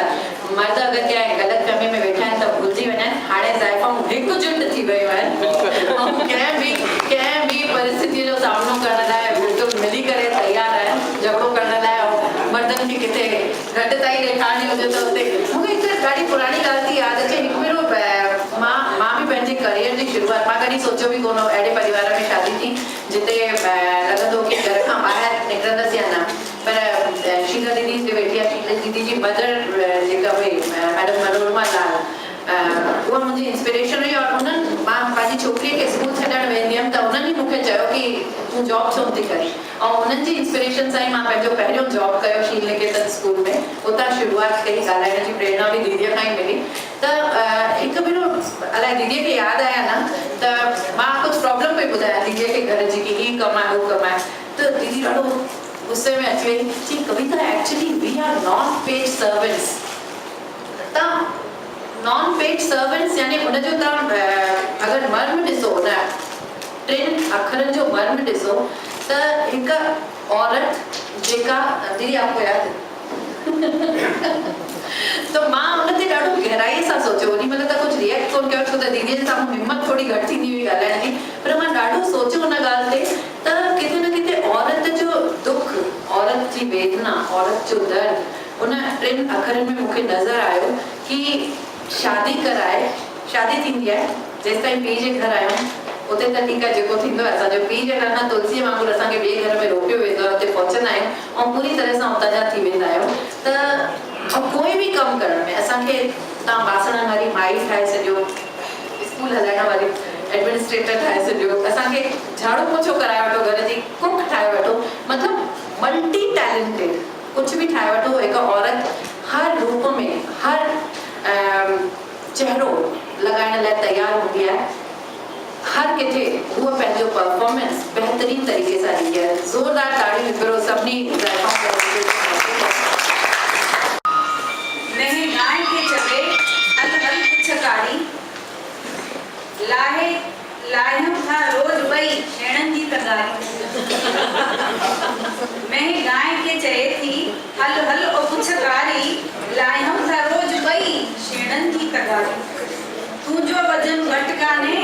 S2: मर्द अगरि कंहिं ग़लति कम में वेठा आहिनि त भुलिजी वञनि, हाणे ज़ाइफ़ाऊं हिकजुट थी वियूं आहिनि ऐं कंहिं बि परिस्थितीअ जो सामनो करण लाइ बिल्कुलु मिली करे तयारु आहिनि झगड़ो करण लाइ। ऐं मर्दनि खे किथे घटिताई ॾेखारणी हुजे त उते मूंखे हिकु ॾाढी पुराणी ॻाल्हि थी यादि अचे। हिकु भेरो मां बि पंहिंजे करियर जी शुरूआत, मां कॾहिं सोचियो बि कोन अहिड़े परिवार में शादी थी जिते लॻंदो की घर खां ॿाहिरि निकिरंदसि या न। पर शीला दीदी हिते वेठी आहे, शीला दीदी जी मदर जेका हुई मैडम मनोरमा लाल, उहा मुंहिंजी इंस्पिरेशन हुई। और उन्हनि, मां पंहिंजी छोकिरीअ खे स्कूल छॾणु वेंदी हुअमि त उन्हनि ई मूंखे चयो की तूं जॉब छो थी करी, ऐं उन्हनि जी इंस्पिरेशन सां ई मां पंहिंजो पहिरियों जॉब कयो शील निकेतन स्कूल में, उतां शुरूआत कई। ॻाल्हाइण जी प्रेरणा बि दीदीअ खां ई मिली। त हिकु भेरो अलाए दीदीअ खे यादि आया न, त मां कुझु प्रॉब्लम पई ॿुधायां दीदीअ खे घर जी की हीअ कमु आहे उहो कमु आहे। त दीदी ॾाढो गुस्से में अची वई, जी Kavita actually we are non paid servants. तव्हां नॉन पेड सर्वेंट्स यानी उनजो तव्हां अगरि मर्म ॾिसो, न 3 अखरनि जो मर्म ॾिसो त हिकु औरत जेका, दीदी आपको यादि त मां उन ते ॾाढो गहराईअ सां सोचियो। ओॾी महिल त कुझु रिएक्ट कोन कयो छो त दीदीअ जे साम्हूं हिमत थोरी घटि थींदी हुई ॻाल्हाइण जी, पर मां ॾाढो सोचियो हुन ॻाल्हि ते त किथे न किथे औरत जो दुख, औरत जी वेदना, औरत जो दर्द उन 3 अखरनि में मूंखे नज़र आयो की शादी कराए, शादी थींदी आहे जेसि ताईं पीउ जे घर आहियूं उते त ठीकु आहे, जेको थींदो आहे। असांजो पीउ जे लाइ तुलसीअ वांगुरु असांखे ॿिए घर में रोकियो वेंदो आहे, उते पहुचंदा आहियूं ऐं पूरी तरह सां उतां जा थी वेंदा आहियूं। त कोई बि कमु करण में असांखे, तव्हां बासणनि वारी माई ठाहे सॼो, स्कूल हलाइण वारी एडमिनिस्ट्रेटर ठाहे सॼो, असांखे झाड़ू पोछो कराए वठो, घर जी कुक ठाहे वठो, मतिलबु मल्टी टैलेंटेड कुझु बि ठाहे वठो। हिकु औरत हर रूप में, हर चहिरो लॻाइण लाइ तयारु हूंदी आहे। हर किथे उहा पंहिंजो परफॉर्मेंस बहितरीन तरीक़े सां ॾींदी आहे। ज़ोरदार ताड़ियूं हिकिड़ो सभिनी
S9: नहीं गाय के चवे
S1: चए थी हल हल ओ पुछकारी लायूं था रोज ॿई छेड़नि जी तगारी तुंहिंजो वजन घटि कान्हे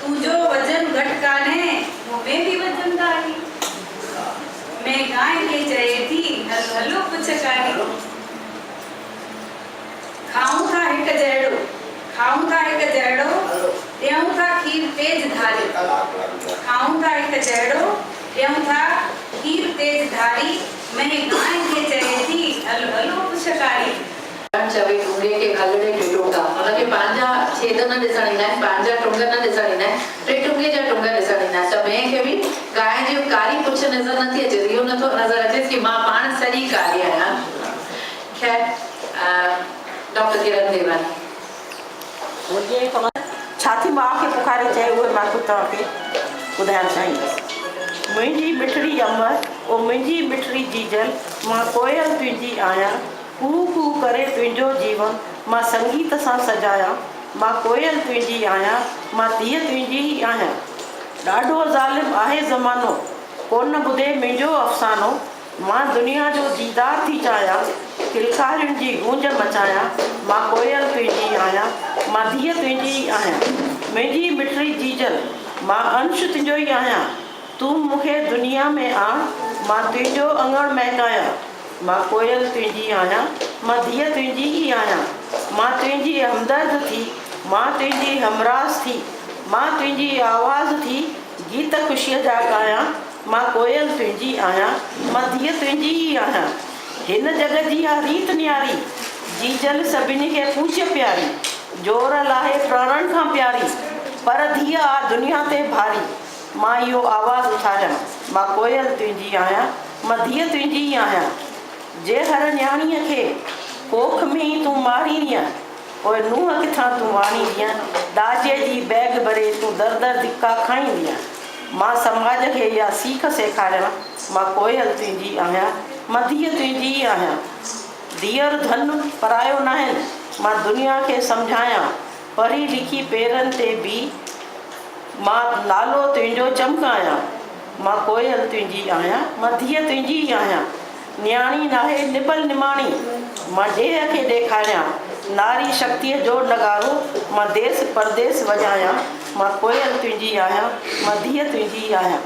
S1: तुंहिंजो वजन घटि कान्हे मूं में बि वजनदारी मैं गाय के चए थी हल हलो पुछकारी खाऊं था हिकु जहिड़ो ॾियूं था खीर तेज धारी खाऊं था हिकु जहिड़ो ॾियूं था खीर तेज धारी मैं गाय के चए थी हल हलो पुछकारी
S2: चवे टुंगे के हलड़े टिटोटा उनखे पंहिंजा छेद न ॾिसण ईंदा आहिनि पंहिंजा टुंग न ॾिसण ईंदा आहिनि टे टुंगे जा टुंग ॾिसण ईंदा आहिनि त ॿिए खे बि गांइ जी कारी पुछ नज़र नथी अचे इहो नथो नज़र अचेसि की मां पाण सॼी कारी आहियां ख़ैर डॉक्टर किरण देवानी
S11: छा थी माउ खे पुकारे चए उहे मां तव्हांखे ॿुधाइणु चाहींदसि मुंहिंजी मिठड़ी अमर ओ मुंहिंजी मिठड़ी जीजल मां कोयल तुंहिंजी आहियां कू कू करे तुंहिंजो जीवन मां संगीत सां सजायां मां कोयल तुंहिंजी आहियां मां धीअ तुंहिंजी ई आहियां ॾाढो ज़ालिम आहे ज़मानो कोन ॿुधे मुंहिंजो अफ़सानो मां दुनिया जो दीदार थी चाहियां किलकारियुनि जी गूंज मचायां मां कोयल तुंहिंजी आहियां मां धीअ तुंहिंजी ई आहियां मुंहिंजी मिठड़ी जीजल मां अंश तुंहिंजो ई आहियां तूं मूंखे दुनिया में आण मां तुंहिंजो अङण महकायां मां कोयल तुंहिंजी आहियां मां धीअ तुंहिंजी ई आहियां मां तुंहिंजी हमदर्द थी मां तुंहिंजी हमराज़ थी मां तुंहिंजी आवाज़ थी गीत ख़ुशीअ जा ॻायां मां कोयल तुंहिंजी आहियां मां धीअ तुंहिंजी ई आहियां हिन जग जी आहे रीत न्यारी जीजल सभिनी खे पूछ प्यारी जोर लाहे प्राणनि खां प्यारी पर धीअ आहे दुनिया ते भारी मां इहो आवाज़ उथारियां मां कोयल तुंहिंजी आहियां मां धीअ तुंहिंजी ई आहियां जे हर न्याणीअ खे कोख में ई तूं मारींदीअं पोइ नुंहं किथां तूं वाणींदीअं दाजे जी बैग भरे तूं दर दर धिका खाईंदीअं मां समाज खे इहा सीख सेखारियां मां कोयल तुंहिंजी आहियां मां धीअ तुंहिंजी ई आहियां धीअर धन परायो न आहिनि मां दुनिया खे सम्झायां पढ़ी लिखी पेरनि ते बि मां नालो तुंहिंजो चमकायां मां कोयल तुंहिंजी आहियां मां धीअ तुंहिंजी ई आहियां न्याणी नाहे निबल निमाणी मां ॾेह खे ॾेखारियां नारी शक्तिअ जो नगारो मां देश परदेस वॼायां मां कोयल तुंहिंजी आहियां मां धीअ तुंहिंजी ई आहियां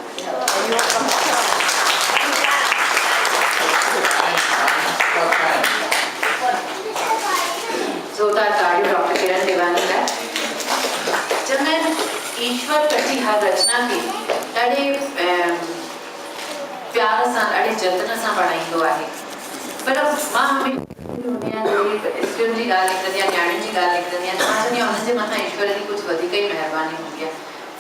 S2: जोरदार ताड़ियूं डॉक्टर किरण देवानी लाइ जंहिं ईश्वर कटी हर रचना खे ॾाढे प्यार सां ॾाढे जतन सां बणाईंदो आहे पर मां हमेशह स्त्रियुनि जी ॻाल्हि निकिरंदी आहे न्याणियुनि जी ॻाल्हि निकिरंदी आहे मां चवंदी आहियां हुननि जे मथां ईश्वर जी कुझु वधीक ई महिरबानी हूंदी आहे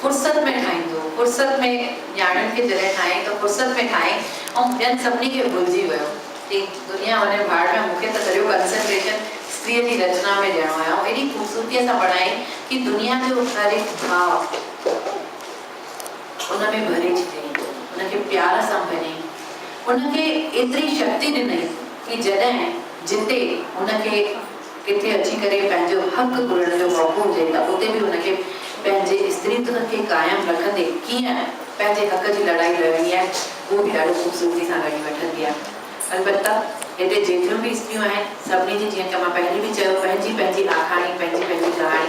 S2: फुर्सत में ठाहींदो फुर्सत में न्याणियुनि खे जॾहिं ठाहे त फुर्सत में ठाहे ऐं ॿियनि सभिनी खे भुलिजी वियो की दुनिया वञे भाड़ में मूंखे त सॼो कंसंट्रेशन स्त्रीअ जी रचना में ॾियणो आहे ऐं एॾी ख़ूबसूरतीअ सां बणाई की दुनिया जो हर हिकु भाव उन में भरे छॾियईं उनखे प्यार सां भरियईं उनखे एतिरी शक्ति ॾिनई की जॾहिं जिते उनखे किथे अची करे पंहिंजो हक़ घुरण जो मौक़ो हुजे त उते बि उनखे पंहिंजे स्त्रीत्व खे क़ाइमु रखंदे कीअं पंहिंजे हक़ जी लड़ाई लड़णी आहे उहो बि ॾाढो ख़ूबसूरती सां लड़ी वठंदी आहे अलबत्ता हिते जेतिरियूं बि स्त्रियूं आहिनि सभिनी जी जीअं त मां पहिरीं बि चयो पंहिंजी पंहिंजी आखाणी पंहिंजी पंहिंजी कहाणी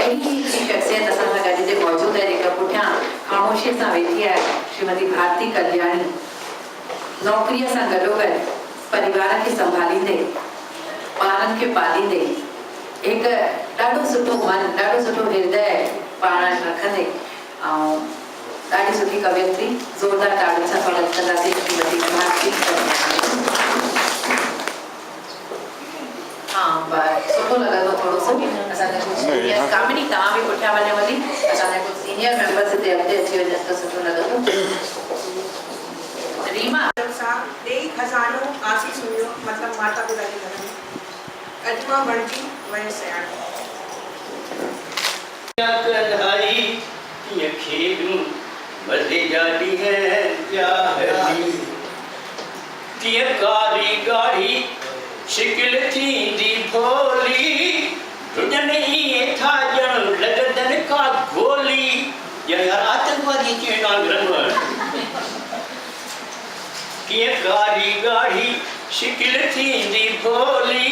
S2: अहिड़ी हिकिड़ी शख़्सियत असां सां गॾु हिते मौजूदु आहे जेका पुठियां ख़ामोशीअ सां वेठी आहे श्रीमती भारती कल्याणी नौकरीअ सां गॾोगॾु परिवार खे संभालींदे ॿारनि खे पालींदे हिकु ॾाढो सुठो मन ॾाढो सुठो हृदय पाण रखंदे ऐं ॾाढी सुठी कवियत्री ज़ोरदार ताड़ियुनि सां स्वागत कंदासीं श्रीमती भारती सुठो लॻंदो थोरो सो असांजा कुझु कामिनी तव्हां बि पुठियां वञो वञी असांजा कुझु सीनियर मेंबर्स हिते अॻिते अची वञनि त सुठो लॻंदो रीमा
S14: सां ॾेई खज़ानो आसीस हुयो मतिलबु माता पिता जे घर में अॼु मां बणिजी वयसि
S15: कढ़ाई ये खेलूं मजे जाती है क्या है ये कारी गाड़ी शिकिल थी दी भोली रुजनी था जन लगदन का गोली यार आतंकवादी के नाम रंगवर कीअं कारी गाढ़ी शिकिल थींदी भोली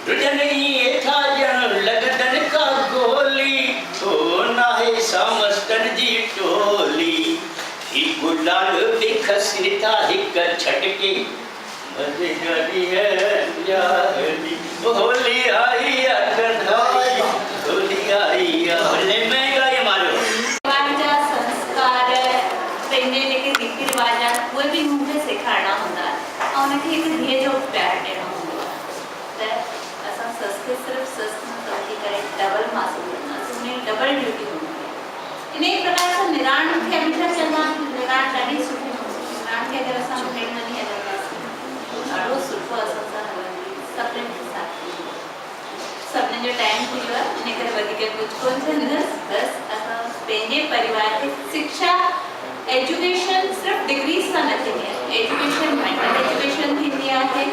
S15: रुजनी था ॼण लॻदनि का गोली हो नाहे सामस्तन जी टोली ही गुलाल बि खसीता हिक छटके मज़े गाड़ी है यारी होली आई कंधाई होली आई होली में गाय मारो
S3: पंहिंजा संस्कार पंहिंजे जेके रीति रिवाज आहिनि उहे बि मूंखे सेखारणा हूंदा आहिनि ऐं उनखे हिकु धीअ जो प्यारु ॾियणो हूंदो आहे त असां सस खे सिर्फ़ु सस न समझी करे डबल मासूम कंदासीं उनजी डबल ड्यूटी हूंदी आहे इन ई प्रकार सां निराण खे हमेशह चवंदा आहिनि निराण ॾाढी सुठी हूंदी निराण खे अगरि असां भेण वञी हलंदासीं ॾाढो सुठो असां सां हलंदी सभिनीनि खे साथ ॾींदी सभिनीनि जो टाइम थी वियो आहे इन करे वधीक कुझु कोन चवंदसि बसि असां पंहिंजे परिवार खे शिक्षा एजुकेशन सिर्फ़ु डिग्रीज़ सां न थींदी आहे एजुकेशन मेंटल एजुकेशन थींदी आहे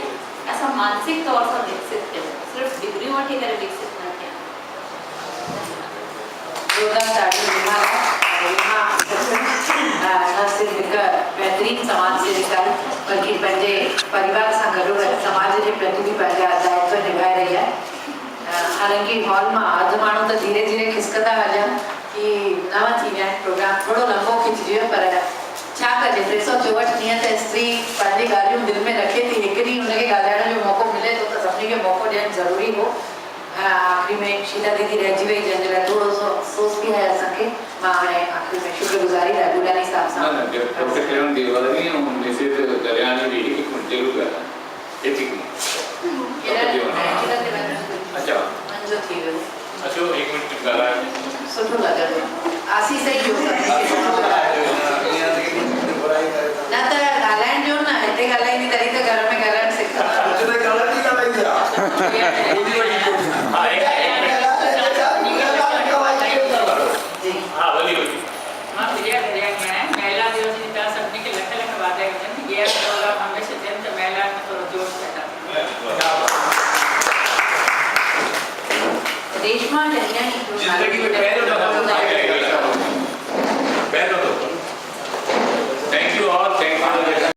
S3: असां मानसिक तौर सां विकसित थियूं सिर्फ़ु डिग्रियूं वठी करे विकसित न थिया
S2: प्रोग्राम ॾाढो न सिर्फ़ु हिकु बहितरीनु समाज सेविका आहे बल्कि पंहिंजे परिवार सां गॾो समाज जे प्रति बि पंहिंजा दायित्व निभाए रही आहे हालांकि हॉल मां अधु माण्हू त धीरे धीरे खिसकंदा हलिया कि नव थी विया आहिनि प्रोग्राम थोरो लंबो खिचिजी वियो पर छा कजे 364 ॾींहं त स्त्री पंहिंजी ॻाल्हियूं दिलि में रखे थी हिकु ॾींहुं हुनखे ॻाल्हाइण जो मौक़ो मिले थो त सभिनी खे मौक़ो ॾियणु ज़रूरी हो आख़िरी में शीला दीदी रहिजी वई जंहिंजे लाइ थोरो सो अफ़सोस बि आहे असांखे मां हाणे आख़िरी में शुक्रगुज़ारी राजूलानी साहिब सां
S5: डॉक्टर किरण देवानी ऐं मिसिस दरियानी बि हिकु मिंट ज़रूरु ॻाल्हाए हिकु मिंट अच्छा
S2: मंजो थी वियो
S5: अचो हिकु मिंट ॻाल्हाए
S2: सुठो लॻंदो आसीस ई हो न त ॻाल्हाइण जो न हिते ॻाल्हाईंदी तॾहिं त घर में ॻाल्हाइण सिखंदा
S5: हा भली भली
S10: मां प्रिया दरियानी आहियां महिला दिवस जी तव्हां सभिनी खे लख लख वाधायूं हुजनि इहा प्रोग्राम हमेशह थियनि त महिलाउनि में थोरो जोश पैदा
S2: रेशमा दरियानी
S5: जिंदगी में पहलो दफ़ा